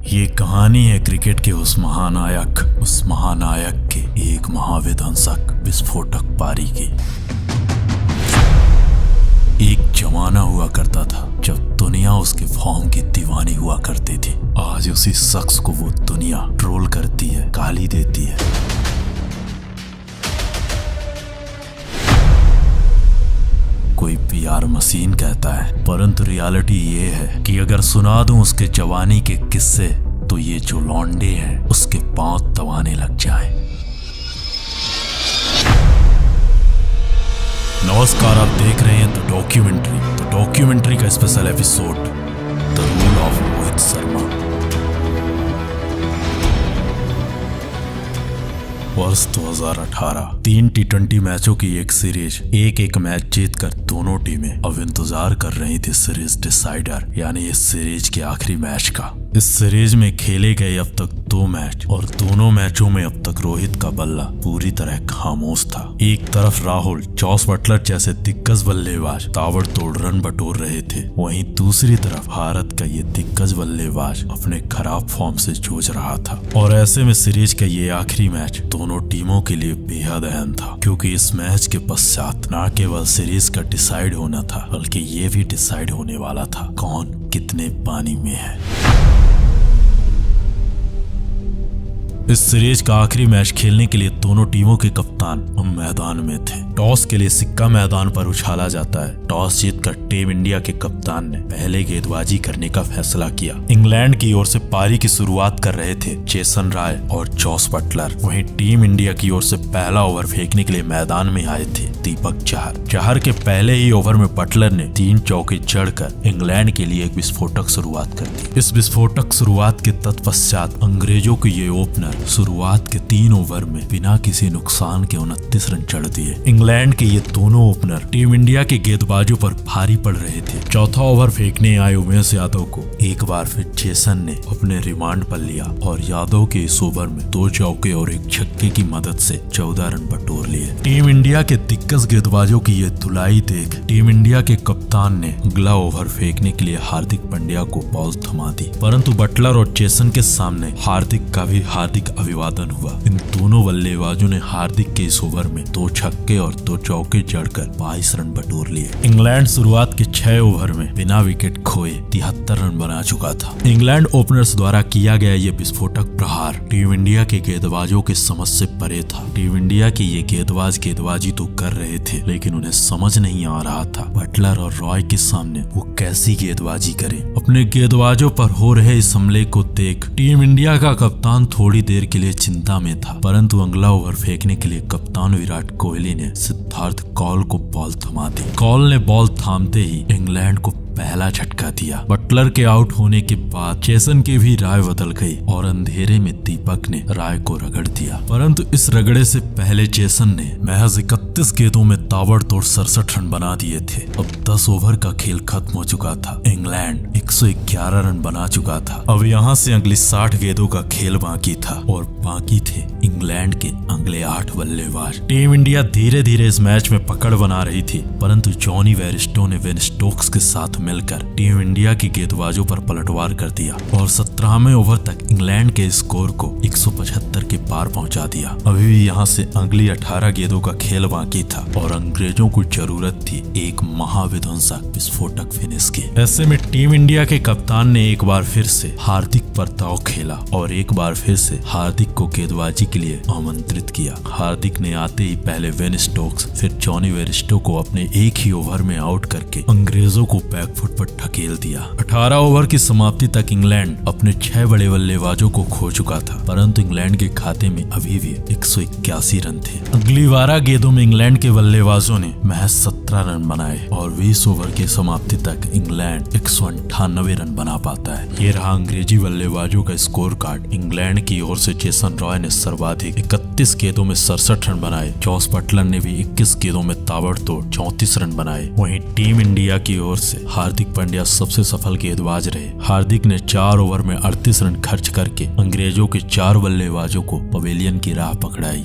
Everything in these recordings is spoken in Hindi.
ये कहानी है क्रिकेट के उस महानायक के एक महाविध्वंसक विस्फोटक पारी की। एक जमाना हुआ करता था जब दुनिया उसके फॉर्म की दीवानी हुआ करती थी। आज उसी शख्स को वो दुनिया ट्रोल करती है, गाली देती है। कोई पीआर मशीन कहता है, परंतु रियलिटी ये है कि अगर सुना दूं उसके जवानी के किस्से तो ये जो लौंडे हैं उसके पांव दबाने लग जाए। नमस्कार, आप देख रहे हैं द डॉक्यूमेंट्री का special episode the rule of Rohit Sharma. वर्ष 2018 3 T20 मैचों की एक सीरीज, एक मैच जीतकर दोनों टीमें अब इंतजार कर रही थी सीरीज डिसाइडर यानी इस सीरीज के आखिरी मैच का। इस सीरीज में खेले गए अब तक 2 मैच और दोनों मैचों में अब तक रोहित का बल्ला पूरी तरह खामोश था। एक तरफ राहुल, जॉस बटलर जैसे दिग्गज बल्लेबाज ताबड़तोड़ रन बटोर रहे थे, वहीं दूसरी तरफ भारत का ये दिग्गज बल्लेबाज अपने खराब फॉर्म से जूझ रहा था। और ऐसे में सीरीज का ये आखिरी मैच दोनों टीमों के लिए बेहद अहम था, क्योंकि इस मैच के पश्चात न केवल सीरीज का डिसाइड होना था बल्कि ये भी डिसाइड होने वाला था कौन कितने पानी में है। इस सीरीज का आखिरी मैच खेलने के लिए दोनों टीमों के कप्तान मैदान में थे। टॉस के लिए सिक्का मैदान पर उछाला जाता है। टॉस जीतकर टीम इंडिया के कप्तान ने पहले गेंदबाजी करने का फैसला किया। इंग्लैंड की ओर से पारी की शुरुआत कर रहे थे जेसन रॉय और जॉस बटलर। वहीं टीम इंडिया की ओर से पहला ओवर फेंकने के लिए मैदान में आए थे दीपक चहर के पहले ही ओवर में बटलर ने 3 चौके जड़कर इंग्लैंड के लिए एक विस्फोटक शुरुआत कर दी। इस विस्फोटक शुरुआत के तत्पश्चात अंग्रेजों के ये ओपनर शुरुआत के 3 ओवर में बिना किसी नुकसान के 29 रन जड़ दिए। इंग्लैंड के ये दोनों ओपनर टीम इंडिया के गेंदबाजों पर भारी पड़ रहे थे। चौथा ओवर फेंकने आए उमेश यादव को एक बार फिर जेसन ने अपने रिमांड पर लिया और यादव के इस ओवर में 2 चौके और 1 छक्के की मदद से 14 रन बटोर लिए। टीम इंडिया के दिग्गज गेंदबाजों की ये धुलाई देख टीम इंडिया के कप्तान ने अगला ओवर फेंकने के लिए हार्दिक पांड्या को बॉल थमा दी, परंतु बटलर और जेसन के सामने हार्दिक का भी अभिवादन हुआ। इन दोनों बल्लेबाजों ने हार्दिक के इस ओवर में 2 छक्के और 2 चौके जड़कर 22 रन बटोर लिए। इंग्लैंड शुरुआत के 6 ओवर में बिना विकेट खोए 73 रन बना चुका था। इंग्लैंड ओपनर्स द्वारा किया गया ये विस्फोटक प्रहार टीम इंडिया के गेंदबाजों के समझ से परे था। टीम इंडिया के ये गेंदबाज गेंदबाजी तो कर रहे थे, लेकिन उन्हें समझ नहीं आ रहा था बटलर और रॉय के सामने वो कैसी गेंदबाजी करे। अपने गेंदबाजों पर हो रहे इस हमले को देख टीम इंडिया का कप्तान थोड़ी देर के लिए चिंता में था, परंतु अगला ओवर फेंकने के लिए कप्तान विराट कोहली ने सिद्धार्थ कौल को बॉल थमा दी। कौल ने बॉल थामते ही इंग्लैंड को पहला झटका दिया। बटलर के आउट होने के बाद जेसन की भी राय बदल गई और अंधेरे में दीपक ने राय को रगड़ दिया, परंतु इस रगड़े से पहले जेसन ने महज 31 गेंदों में ताबड़तोड़ 67 रन बना दिए थे। अब 10 ओवर का खेल खत्म हो चुका था। इंग्लैंड 111 रन बना चुका था। अब यहाँ से अगली 60 गेंदों का खेल बाकी था और बाकी थे इंग्लैंड के अगले 8 बल्लेबाज। टीम इंडिया धीरे धीरे इस मैच में पकड़ बना रही थी, परंतु जॉनी बेयरस्टो ने बेन स्टोक्स के साथ मिलकर टीम इंडिया के गेंदबाजों पर पलटवार कर दिया और 17वें ओवर तक इंग्लैंड के स्कोर को 175 के पार पहुंचा दिया। अभी भी यहाँ से अगली 18 गेंदों का खेल बाकी था और अंग्रेजों को जरूरत थी एक महाविध्वंसक विस्फोटक फिनिश की। ऐसे में टीम इंडिया के कप्तान ने एक बार फिर से हार्दिक पर दांव खेला और एक बार फिर से हार्दिक को गेंदबाजी के लिए आमंत्रित किया। हार्दिक ने आते ही पहले बेन स्टोक्स फिर जॉनी बेयरस्टो को अपने एक ही ओवर में आउट करके अंग्रेजों को बैकफुट पर ढकेल दिया। 18 ओवर की समाप्ति तक इंग्लैंड अपने 6 बड़े बल्लेबाजों को खो चुका था, परंतु इंग्लैंड के खाते में अभी भी 181 रन थे। अगली 12 गेंदों में इंग्लैंड के बल्लेबाजों ने महज 17 रन बनाए और 20 ओवर की समाप्ति तक इंग्लैंड 198 रन बना पाता है। ये रहा अंग्रेजी बल्लेबाजों का स्कोर कार्ड। इंग्लैंड की ओर से जेसन रॉय ने सर्वाधिक 31 गेंदों में 67 रन बनाए। जॉस बटलर ने भी 21 गेंदों में ताबड़तोड़ 34 रन बनाए। वहीं टीम इंडिया की ओर से हार्दिक पांड्या सबसे सफल गेंदबाज रहे। हार्दिक ने 4 ओवर में 38 रन खर्च करके अंग्रेजों के 4 बल्लेबाजों को पवेलियन की राह पकड़ाई।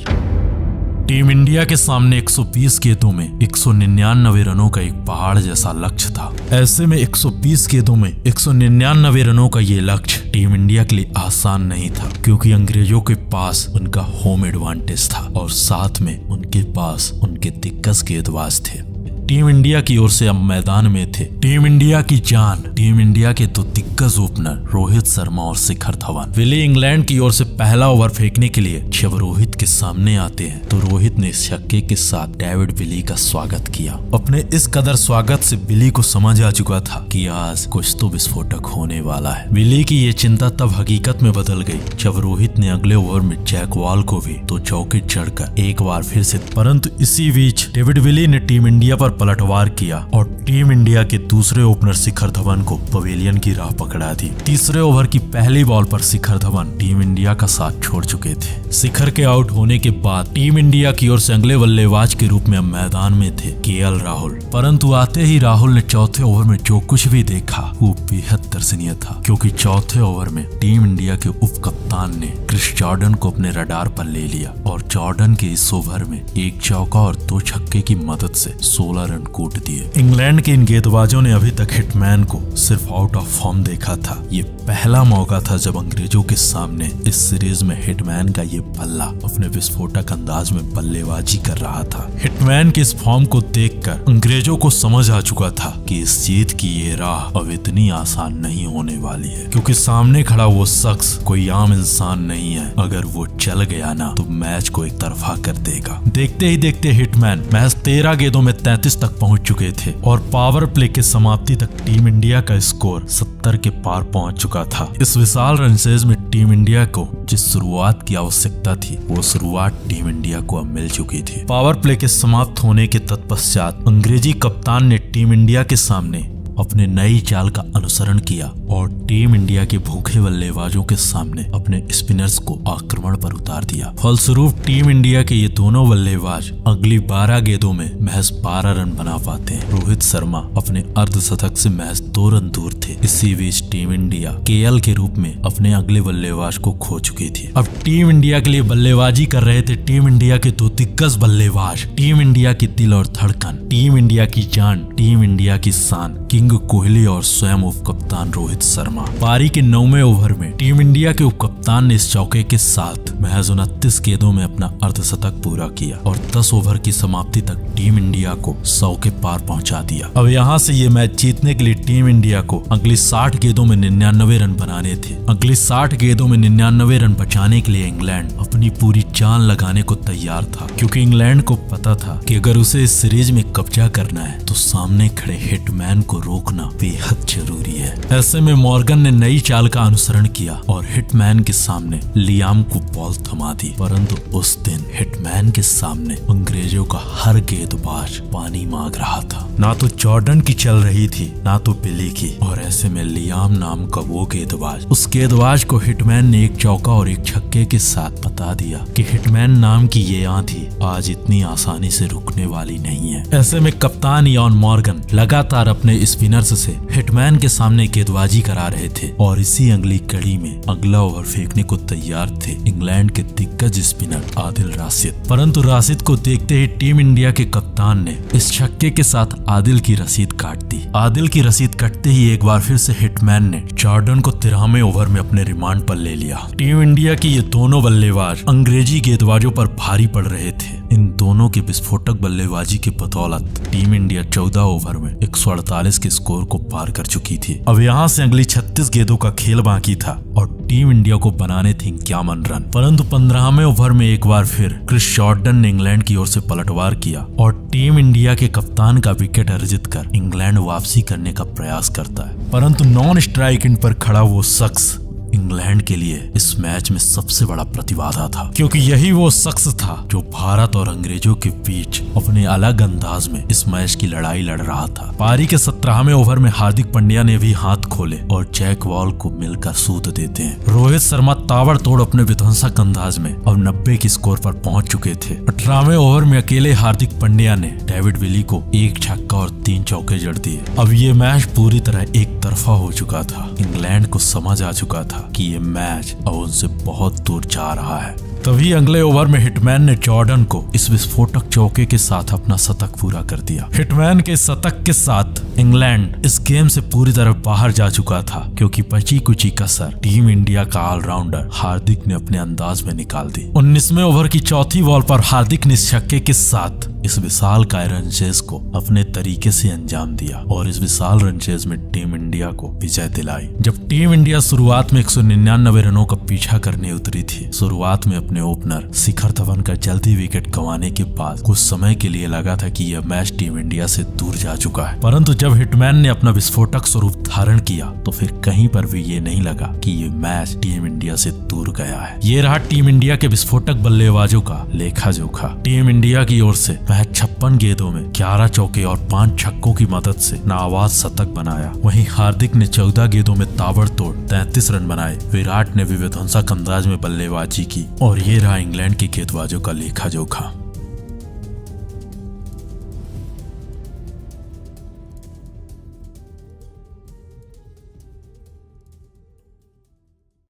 टीम इंडिया के सामने 120 गेंदों में 199 रनों का एक पहाड़ जैसा लक्ष्य था। ऐसे में 120 गेंदों में 199 रनों का ये लक्ष्य टीम इंडिया के लिए आसान नहीं था, क्योंकि अंग्रेजों के पास उनका होम एडवांटेज था और साथ में उनके पास उनके दिग्गज गेंदबाज थे। टीम इंडिया की ओर से अब मैदान में थे टीम इंडिया की जान, टीम इंडिया के दो दिग्गज ओपनर रोहित शर्मा और शिखर धवन। विली इंग्लैंड की ओर से पहला ओवर फेंकने के लिए जब रोहित के सामने आते हैं तो रोहित ने छक्के के साथ डेविड विली का स्वागत किया। अपने इस कदर स्वागत से विली को समझ आ चुका था कि आज कुछ तो विस्फोटक होने वाला है। विली की ये चिंता तब हकीकत में बदल गई जब रोहित ने अगले ओवर में जैक वॉल को भी तो चौके चढ़कर एक बार फिर से, परंतु इसी बीच डेविड विली ने टीम इंडिया पर पलटवार किया और टीम इंडिया के दूसरे ओपनर शिखर धवन को पवेलियन की राह पकड़ा दी। तीसरे ओवर की पहली बॉल पर शिखर धवन टीम इंडिया का साथ छोड़ चुके थे। शिखर के आउट होने के बाद टीम इंडिया की ओर से अगले बल्लेबाज के रूप में मैदान में थे केएल राहुल, परंतु आते ही राहुल ने चौथे ओवर में जो कुछ भी देखा वो बेहद दर्शनीय था, क्योंकि चौथे ओवर में टीम इंडिया के उप कप्तान ने क्रिस जॉर्डन को अपने रडार पर ले लिया और जॉर्डन के इस ओवर में एक चौका और 2 छक्के की मदद से 16 रन कूट दिए। इंग्लैंड के इन गेंदबाजों ने अभी तक हिटमैन को सिर्फ आउट ऑफ फॉर्म देखा था। ये पहला मौका था जब अंग्रेजों के सामने इस सीरीज में हिटमैन का ये बल्ला अपने विस्फोटक अंदाज में बल्लेबाजी कर रहा था। हिटमैन के इस फॉर्म को देखकर अंग्रेजों को समझ आ चुका था कि इस जीत की ये राह अब इतनी आसान नहीं होने वाली है, क्योंकि सामने खड़ा वो शख्स कोई आम इंसान नहीं है। अगर वो चल गया ना तो मैच को एक तरफा कर देगा। देखते ही देखते हिटमैन महज 13 गेंदों में 33 तक पहुंच चुके थे और पावर प्ले के समाप्ति तक टीम इंडिया का स्कोर 70 के पार पहुंच चुका था। इस विशाल रनसेज में टीम इंडिया को जिस शुरुआत की आवश्यकता थी वो शुरुआत टीम इंडिया को अब मिल चुकी थी। पावर प्ले के समाप्त होने के तत्पश्चात अंग्रेजी कप्तान ने टीम इंडिया के सामने अपने नई चाल का अनुसरण किया और टीम इंडिया के भूखे बल्लेबाजों के सामने अपने स्पिनर्स को आक्रमण पर उतार दिया। फलस्वरूप टीम इंडिया के ये दोनों बल्लेबाज अगली 12 गेंदों में महज 12 रन बना पाते हैं। रोहित शर्मा अपने अर्धशतक से महज 2 रन दूर थे। इसी बीच टीम इंडिया केएल के रूप में अपने अगले बल्लेबाज को खो चुकी थी। अब टीम इंडिया के लिए बल्लेबाजी कर रहे थे टीम इंडिया के 2 दिग्गज बल्लेबाज, टीम इंडिया की दिल और धड़कन, टीम इंडिया की जान, टीम इंडिया की शान, किंग कोहली और स्वयं उप कप्तान रोहित शर्मा। पारी के 9वें ओवर में टीम इंडिया के उप कप्तान ने इस चौके के साथ महज 29 गेंदों में अपना अर्धशतक पूरा किया और 10 ओवर की समाप्ति तक टीम इंडिया को 100 के पार पहुंचा दिया। अब यहां से ये मैच जीतने के लिए टीम इंडिया को अगली 60 गेंदों में 99 रन बनाने थे। अगली 60 गेंदों में 99 रन बचाने के लिए इंग्लैंड अपनी पूरी जान लगाने को तैयार था, क्योंकि इंग्लैंड को पता था कि अगर उसे इस सीरीज में कब्जा करना है तो सामने खड़े हिटमैन को रोकना बेहद जरूरी है। ऐसे में मॉर्गन ने नई चाल का अनुसरण किया और हिटमैन के सामने लियाम को बॉल थमा दी, परंतु उस दिन हिटमैन के सामने अंग्रेजों का हर गेंदबाज पानी मांग रहा था। ना तो जॉर्डन की चल रही थी ना तो बिली की, और ऐसे में लियाम नाम का वो गेंदबाज, उस गेंदबाज को हिटमैन ने एक चौका और एक छक्के के साथ बता दिया कि हिटमैन नाम की ये आंधी आज इतनी आसानी से रुकने वाली नहीं है। ऐसे में कप्तान इयान मॉर्गन लगातार अपने स्पिनर्स से हिटमैन के सामने गेंदबाजी करा रहे थे और इसी अगली कड़ी में अगला ओवर फेंकने को तैयार थे इंग्लैंड के दिग्गज स्पिनर आदिल राशिद। परंतु राशिद को देखते ही टीम इंडिया के कप्तान ने इस छक्के के साथ आदिल की रसीद काट दी। आदिल की रसीद कटते ही एक बार फिर से हिटमैन ने जॉर्डन को 13वें ओवर में अपने रिमांड पर ले लिया। टीम इंडिया के ये दोनों बल्लेबाज अंग्रेजी गेंदबाजों पर भारी पड़ रहे थे। इन दोनों के विस्फोटक बल्लेबाजी की बदौलत टीम इंडिया 14 ओवर में 148 के स्कोर को पार कर चुकी थी। अब यहाँ से अगली 36 गेंदों का खेल बाकी था और टीम इंडिया को बनाने थे 51 रन, परंतु 15वें ओवर में एक बार फिर क्रिस जॉर्डन ने इंग्लैंड की ओर से पलटवार किया और टीम इंडिया के कप्तान का विकेट अर्जित कर इंग्लैंड वापसी करने का प्रयास करता है। परंतु नॉन स्ट्राइक एंड पर खड़ा वो शख्स इंग्लैंड के लिए इस मैच में सबसे बड़ा प्रतिबाधा था, क्योंकि यही वो शख्स था जो भारत और अंग्रेजों के बीच अपने अलग अंदाज में इस मैच की लड़ाई लड़ रहा था। पारी के 17वें ओवर में हार्दिक पांड्या ने भी हाथ खोले और जैक वॉल को मिलकर सूद देते हैं। रोहित शर्मा ताबड़तोड़ अपने विध्वंसक अंदाज में अब 90 की स्कोर पर पहुंच चुके थे। 18वें ओवर में अकेले हार्दिक पांड्या ने डेविड विली को 1 छक्का और 3 चौके जड़ दिए। अब ये मैच पूरी तरह एक तरफा हो चुका था। इंग्लैंड को समझ आ चुका था कि ये मैच अब उनसे बहुत दूर जा रहा है। तभी अगले ओवर में हिटमैन ने जॉर्डन को इस विस्फोटक चौके के साथ अपना शतक पूरा कर दिया। हिटमैन के शतक के साथ इंग्लैंड इस गेम से पूरी तरह बाहर जा चुका था, क्योंकि बची कुची कसर टीम इंडिया का ऑलराउंडर हार्दिक ने अपने अंदाज में निकाल दी। 19वें ओवर की चौथी बॉल पर हार्दिक ने छक्के के साथ इस विशाल का रन चेज को अपने तरीके से अंजाम दिया और इस विशाल रन चेज में टीम इंडिया को विजय दिलाई। जब टीम इंडिया शुरुआत में 199 रनों का पीछा करने उतरी थी, शुरुआत में अपने ओपनर शिखर धवन का जल्दी विकेट गंवाने के बाद कुछ समय के लिए लगा था कि यह मैच टीम इंडिया से दूर जा चुका है, परंतु जब हिटमैन ने अपना विस्फोटक स्वरूप धारण किया तो फिर कहीं पर भी ये नहीं लगा कि ये मैच टीम इंडिया से दूर गया है। ये रहा टीम इंडिया के विस्फोटक बल्लेबाजों का लेखा जोखा। टीम इंडिया की ओर से मैच 56 गेंदों में 11 चौके और 5 छक्कों की मदद से नाबाद शतक बनाया। वहीं हार्दिक ने 14 गेंदों में ताबड़तोड़ 33 रन बनाए। विराट ने भी विध्वंसक अंदाज में बल्लेबाजी की और ये रहा इंग्लैंड के गेंदबाजों का लेखा जोखा।